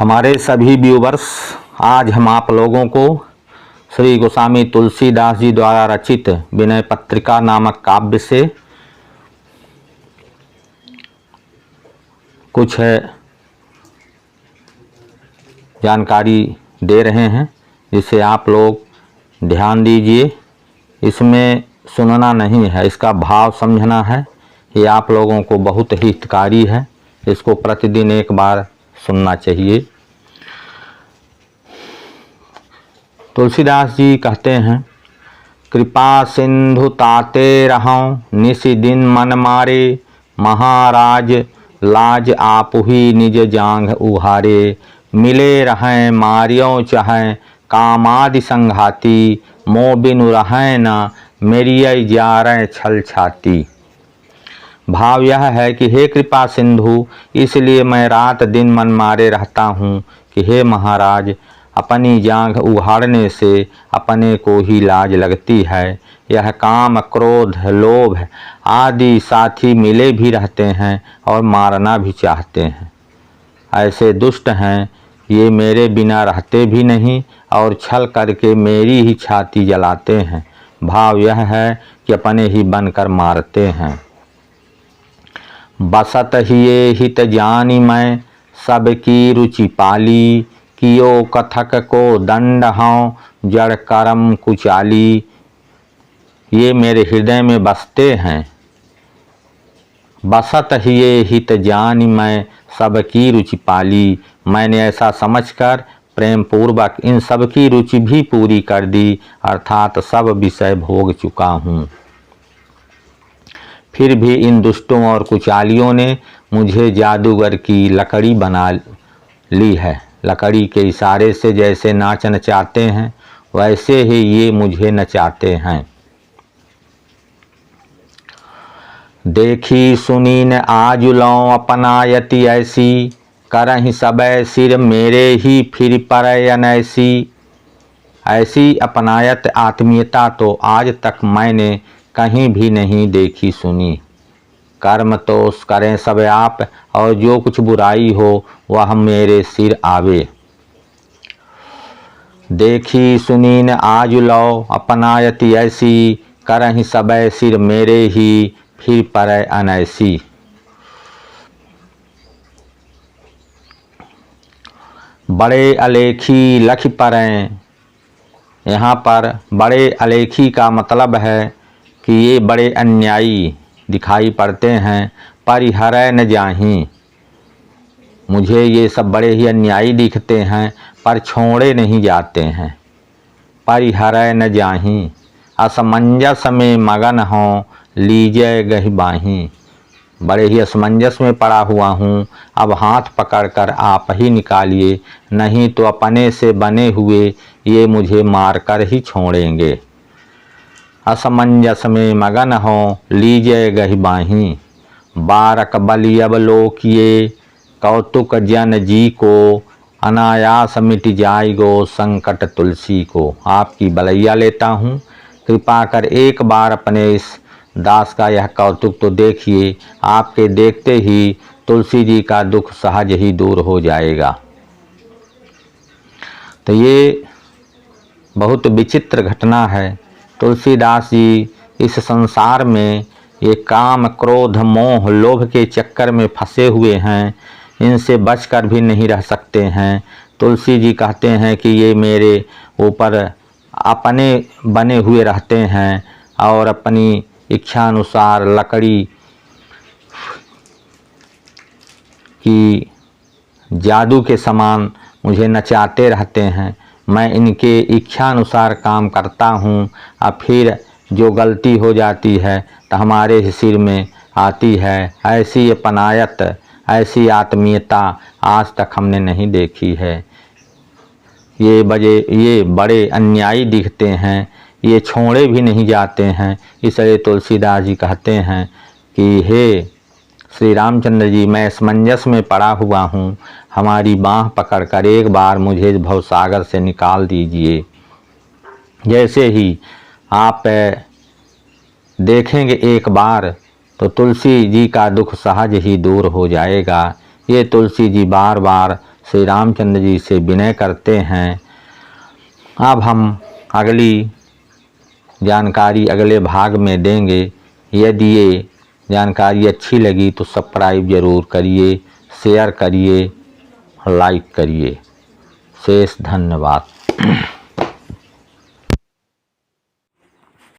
हमारे सभी व्यूवर्स, आज हम आप लोगों को श्री गोस्वामी तुलसीदास जी द्वारा रचित विनय पत्रिका नामक काव्य से कुछ जानकारी दे रहे हैं, जिसे आप लोग ध्यान दीजिए। इसमें सुनना नहीं है, इसका भाव समझना है। ये आप लोगों को बहुत ही हितकारी है। इसको प्रतिदिन एक बार सुनना चाहिए। तुलसीदास जी कहते हैं, कृपा सिंधु ताते रहूं निसी दिन मन मारे, महाराज लाज आपुही निज जांघ उहारे, मिले रहें मारियों चाहें कामादि संघाती, मोह बिनु रहें न मेरी जा रहे छल छाती। भाव यह है कि हे कृपा सिंधु, इसलिए मैं रात दिन मन मारे रहता हूँ कि हे महाराज, अपनी जांघ उघाड़ने से अपने को ही लाज लगती है। यह काम क्रोध लोभ आदि साथी मिले भी रहते हैं और मारना भी चाहते हैं। ऐसे दुष्ट हैं, ये मेरे बिना रहते भी नहीं और छल करके मेरी ही छाती जलाते हैं। भाव यह है कि अपने ही बनकर मारते हैं। बसत हिये हित जानी मैं सबकी रुचि पाली, कियो कथक को दंड हूँ जड़ करम कुचाली। ये मेरे हृदय में बसते हैं। बसत हिये हित जानी मैं सबकी रुचि पाली, मैंने ऐसा समझकर प्रेम पूर्वक इन सब की रुचि भी पूरी कर दी, अर्थात सब विषय भोग चुका हूँ। फिर भी इन दुष्टों और कुचालियों ने मुझे जादूगर की लकड़ी बना ली है। लकड़ी के इशारे से जैसे नाच नचाते हैं, वैसे ही ये मुझे नचाते हैं। देखी सुनी न आज लौं अपनायति ऐसी, करहि सबे सिर मेरे ही फिर परय अनैसी। ऐसी अपनायत आत्मीयता तो आज तक मैंने कहीं भी नहीं देखी सुनी। कर्म तो करें सब आप, और जो कुछ बुराई हो वह मेरे सिर आवे। देखी सुनी न आज लो अपनायति ऐसी, करहि सबे सिर मेरे ही फिर परय अनैसी। बड़े अलेखी लख परें, यहाँ पर बड़े अलेखी का मतलब है कि ये बड़े अन्यायी दिखाई पड़ते हैं। परिहरय न जाहीं, मुझे ये सब बड़े ही अन्यायी दिखते हैं, पर छोड़े नहीं जाते हैं। परिहरय न जाहीं, असमंजस में मगन हों लीजय गहि बाहीं। बड़े ही असमंजस में पड़ा हुआ हूँ, अब हाथ पकड़कर आप ही निकालिए, नहीं तो अपने से बने हुए ये मुझे मारकर ही छोड़ेंगे। असमंजस में मगन हो लीजय गहि बाहीं, बारक बलि अवलोकिए कौतुक जन जी को, अनायास मिट जाएगो संकट तुलसी को। आपकी बलैया लेता हूँ, कृपा कर एक बार अपने इस दास का यह कौतुक तो देखिए। आपके देखते ही तुलसी जी का दुख सहज ही दूर हो जाएगा। तो ये बहुत विचित्र घटना है। तुलसीदास जी इस संसार में ये काम क्रोध मोह लोभ के चक्कर में फंसे हुए हैं, इनसे बचकर भी नहीं रह सकते हैं। तुलसी जी कहते हैं कि ये मेरे ऊपर अपने बने हुए रहते हैं और अपनी इच्छा अनुसार लकड़ी की जादू के समान मुझे नचाते रहते हैं। मैं इनके इच्छा अनुसार काम करता हूँ, और फिर जो गलती हो जाती है तो हमारे ही सिर में आती है। ऐसी अपनायत, ऐसी आत्मीयता आज तक हमने नहीं देखी है। ये बड़े अन्यायी दिखते हैं, ये छोड़े भी नहीं जाते हैं। इसलिए तुलसीदास जी कहते हैं कि हे श्री रामचंद्र जी, मैं असमंजस में पड़ा हुआ हूँ, हमारी बाँह पकड़कर एक बार मुझे भवसागर से निकाल दीजिए। जैसे ही आप देखेंगे एक बार, तो तुलसी जी का दुख सहज ही दूर हो जाएगा। ये तुलसी जी बार बार श्री रामचंद्र जी से विनय करते हैं। अब हम अगली जानकारी अगले भाग में देंगे। यदि ये जानकारी अच्छी लगी तो सब्सक्राइब ज़रूर करिए, शेयर करिए, लाइक करिए। शेष धन्यवाद।